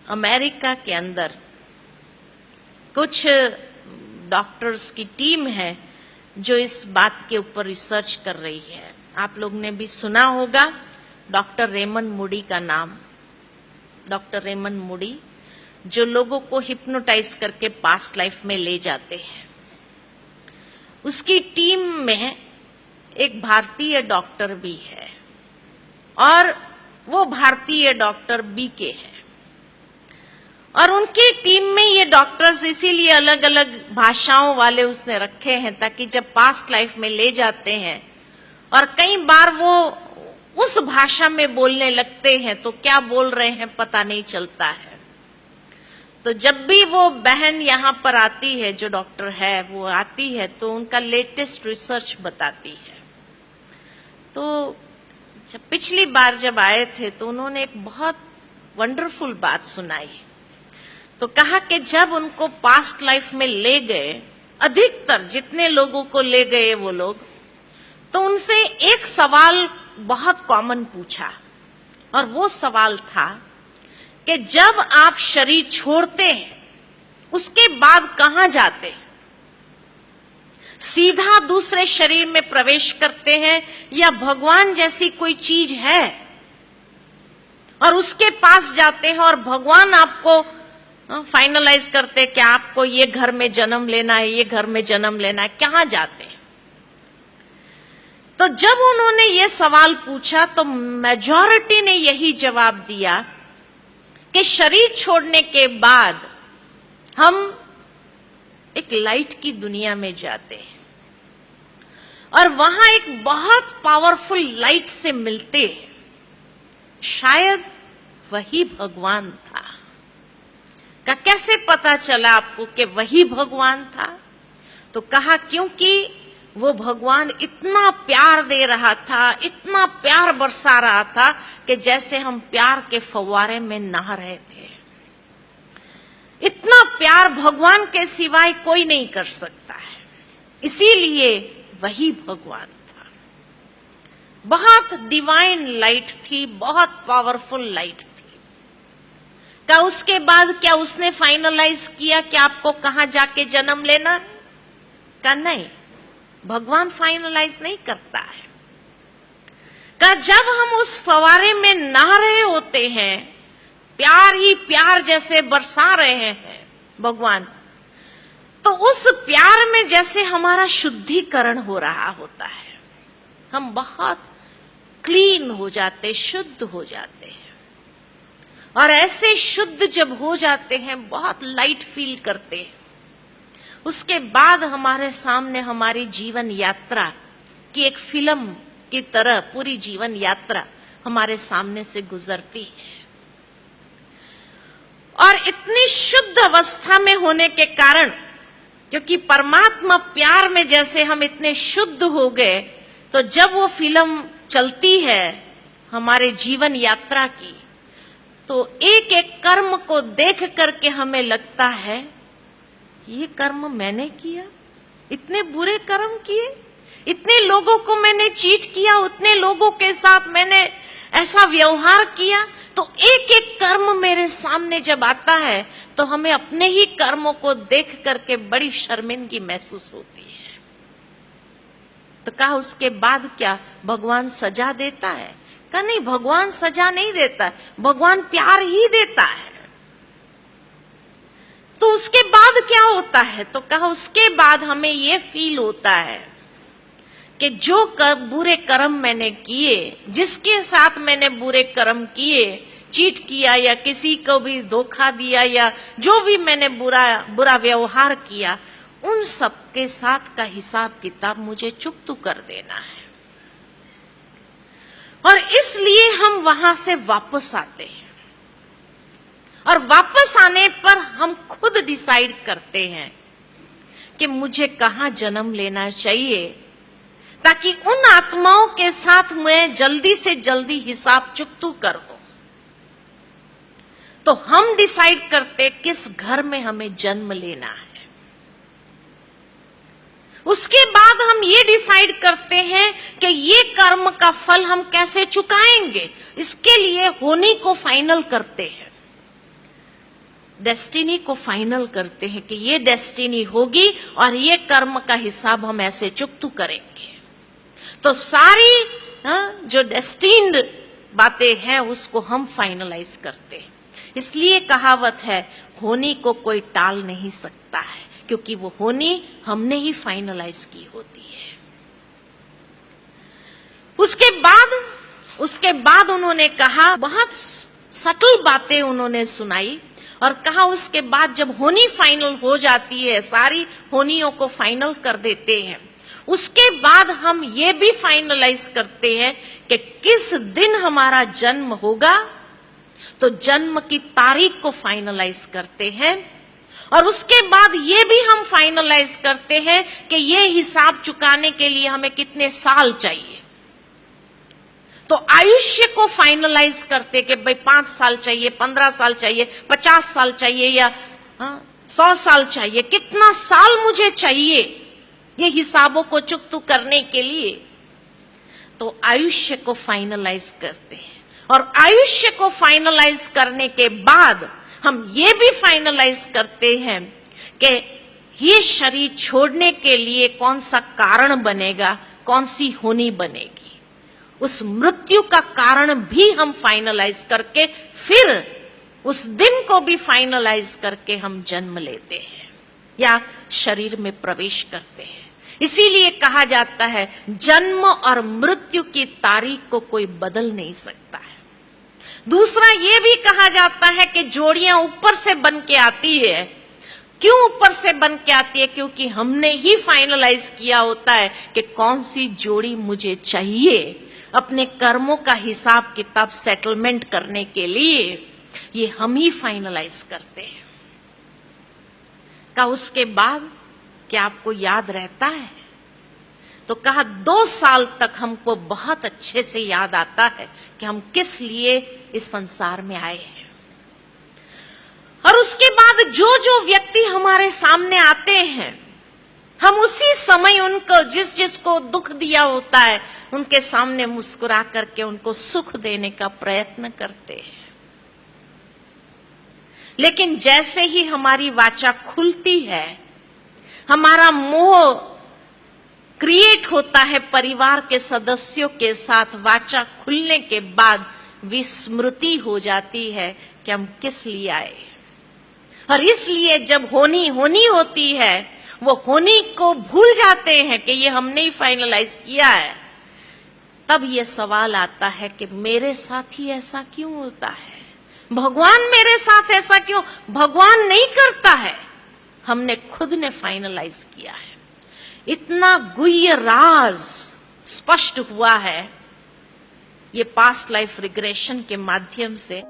America के अंदर कुछ डॉक्टर्स की टीम है जो इस बात के ऊपर रिसर्च कर रही है। आप लोग ने भी सुना होगा डॉक्टर रेमंड मूडी का नाम। डॉक्टर रेमंड मूडी जो लोगों को हिप्नोटाइज करके पास्ट लाइफ में ले जाते हैं। उसकी टीम में एक भारतीय डॉक्टर भी है और वो भारतीय डॉक्टर बीके है। और उनकी टीम में ये डॉक्टर्स इसीलिए अलग अलग भाषाओं वाले उसने रखे हैं ताकि जब पास्ट लाइफ में ले जाते हैं और कई बार वो उस भाषा में बोलने लगते हैं तो क्या बोल रहे हैं पता नहीं चलता है। तो जब भी वो बहन यहाँ पर आती है, जो डॉक्टर है वो आती है, तो उनका लेटेस्ट रिसर्च बताती है। तो जब पिछली बार जब आए थे तो उन्होंने एक बहुत वंडरफुल बात सुनाई। तो कहा कि जब उनको पास्ट लाइफ में ले गए, अधिकतर जितने लोगों को ले गए वो लोग, तो उनसे एक सवाल बहुत कॉमन पूछा और वो सवाल था कि जब आप शरीर छोड़ते हैं उसके बाद कहां जाते हैं? सीधा दूसरे शरीर में प्रवेश करते हैं या भगवान जैसी कोई चीज है और उसके पास जाते हैं और भगवान आपको फाइनलाइज करते कि आपको ये घर में जन्म लेना है, ये घर में जन्म लेना है, कहां जाते हैं? तो जब उन्होंने ये सवाल पूछा तो मेजॉरिटी ने यही जवाब दिया कि शरीर छोड़ने के बाद हम एक लाइट की दुनिया में जाते हैं और वहां एक बहुत पावरफुल लाइट से मिलते हैं। शायद वही भगवान था। का कैसे पता चला आपको कि वही भगवान था? तो कहा क्योंकि वो भगवान इतना प्यार दे रहा था, इतना प्यार बरसा रहा था कि जैसे हम प्यार के फव्वारे में नहा रहे थे। इतना प्यार भगवान के सिवाय कोई नहीं कर सकता है, इसीलिए वही भगवान था। बहुत डिवाइन लाइट थी, बहुत पावरफुल लाइट थी। का उसके बाद क्या उसने फाइनलाइज किया कि आपको कहां जाके जन्म लेना? का नहीं, भगवान फाइनलाइज नहीं करता है। का जब हम उस फवारे में नहा रहे होते हैं, प्यार ही प्यार जैसे बरसा रहे हैं भगवान, तो उस प्यार में जैसे हमारा शुद्धिकरण हो रहा होता है, हम बहुत क्लीन हो जाते, शुद्ध हो जाते हैं। और ऐसे शुद्ध जब हो जाते हैं, बहुत लाइट फील करते हैं, उसके बाद हमारे सामने हमारी जीवन यात्रा की एक फिल्म की तरह पूरी जीवन यात्रा हमारे सामने से गुजरती है। और इतनी शुद्ध अवस्था में होने के कारण, क्योंकि परमात्मा प्यार में जैसे हम इतने शुद्ध हो गए, तो जब वो फिल्म चलती है हमारे जीवन यात्रा की, तो एक एक कर्म को देख करके हमें लगता है ये कर्म मैंने किया, इतने बुरे कर्म किए, इतने लोगों को मैंने चीट किया, उतने लोगों के साथ मैंने ऐसा व्यवहार किया। तो एक एक कर्म मेरे सामने जब आता है तो हमें अपने ही कर्मों को देख करके बड़ी शर्मिंदगी महसूस होती है। तो कहा उसके बाद क्या भगवान सजा देता है? कहा नहीं, भगवान सजा नहीं देता, भगवान प्यार ही देता है। तो उसके बाद क्या होता है? तो कहा उसके बाद हमें यह फील होता है कि जो बुरे कर्म मैंने किए, जिसके साथ मैंने बुरे कर्म किए, चीट किया या किसी को भी धोखा दिया या जो भी मैंने बुरा व्यवहार किया, उन सब के साथ का हिसाब किताब मुझे चुकता कर देना है। और इसलिए हम वहां से वापस आते हैं और वापस आने पर हम खुद डिसाइड करते हैं कि मुझे कहां जन्म लेना चाहिए, ताकि उन आत्माओं के साथ मैं जल्दी से जल्दी हिसाब चुकता कर दूं। तो हम डिसाइड करते किस घर में हमें जन्म लेना है। उसके बाद हम ये डिसाइड करते हैं कि ये कर्म का फल हम कैसे चुकाएंगे, इसके लिए होनी को फाइनल करते हैं। डेस्टिनी को फाइनल करते हैं कि ये डेस्टिनी होगी और ये कर्म का हिसाब हम ऐसे चुकतू करेंगे। तो सारी जो डेस्टिन्ड बातें हैं उसको हम फाइनलाइज करते हैं। इसलिए कहावत है, होनी को कोई टाल नहीं सकता है, क्योंकि वो होनी हमने ही फाइनलाइज की होती है। उसके बाद उन्होंने कहा, बहुत सटल बातें उन्होंने सुनाई और कहा उसके बाद जब होनी फाइनल हो जाती है, सारी होनियों को फाइनल कर देते हैं, उसके बाद हम ये भी फाइनलाइज करते हैं कि किस दिन हमारा जन्म होगा। तो जन्म की तारीख को फाइनलाइज करते हैं और उसके बाद ये भी हम फाइनलाइज करते हैं कि ये हिसाब चुकाने के लिए हमें कितने साल चाहिए। तो आयुष्य को फाइनलाइज करते कि भाई 5 साल चाहिए, 15 साल चाहिए, 50 साल चाहिए या 100 साल चाहिए, कितना साल मुझे चाहिए ये हिसाबों को चुकतू करने के लिए। तो आयुष्य को फाइनलाइज करते हैं और आयुष्य को फाइनलाइज करने के बाद हम ये भी फाइनलाइज करते हैं कि ये शरीर छोड़ने के लिए कौन सा कारण बनेगा, कौन सी होनी बनेगी। उस मृत्यु का कारण भी हम फाइनलाइज करके फिर उस दिन को भी फाइनलाइज करके हम जन्म लेते हैं या शरीर में प्रवेश करते हैं। इसीलिए कहा जाता है जन्म और मृत्यु की तारीख को कोई बदल नहीं सकता है। दूसरा ये भी कहा जाता है कि जोड़ियां ऊपर से बन के आती है। क्यों ऊपर से बन के आती है? क्योंकि हमने ही फाइनलाइज किया होता है कि कौन सी जोड़ी मुझे चाहिए अपने कर्मों का हिसाब किताब सेटलमेंट करने के लिए। ये हम ही फाइनलाइज करते हैं। का उसके बाद क्या आपको याद रहता है? तो कहा 2 साल तक हमको बहुत अच्छे से याद आता है कि हम किस लिए इस संसार में आए हैं। और उसके बाद जो जो व्यक्ति हमारे सामने आते हैं, हम उसी समय उनको जिसको दुख दिया होता है उनके सामने मुस्कुरा करके उनको सुख देने का प्रयत्न करते हैं। लेकिन जैसे ही हमारी वाचा खुलती है, हमारा मोह क्रिएट होता है परिवार के सदस्यों के साथ, वाचा खुलने के बाद विस्मृति हो जाती है कि हम किस लिए आए। और इसलिए जब होनी होती है, वो होनी को भूल जाते हैं कि ये हमने ही फाइनलाइज किया है। तब ये सवाल आता है कि मेरे साथ ही ऐसा क्यों होता है? भगवान मेरे साथ ऐसा क्यों? भगवान नहीं करता है, हमने खुद ने फाइनलाइज किया है। इतना गुह्य राज स्पष्ट हुआ है ये पास्ट लाइफ रिग्रेशन के माध्यम से।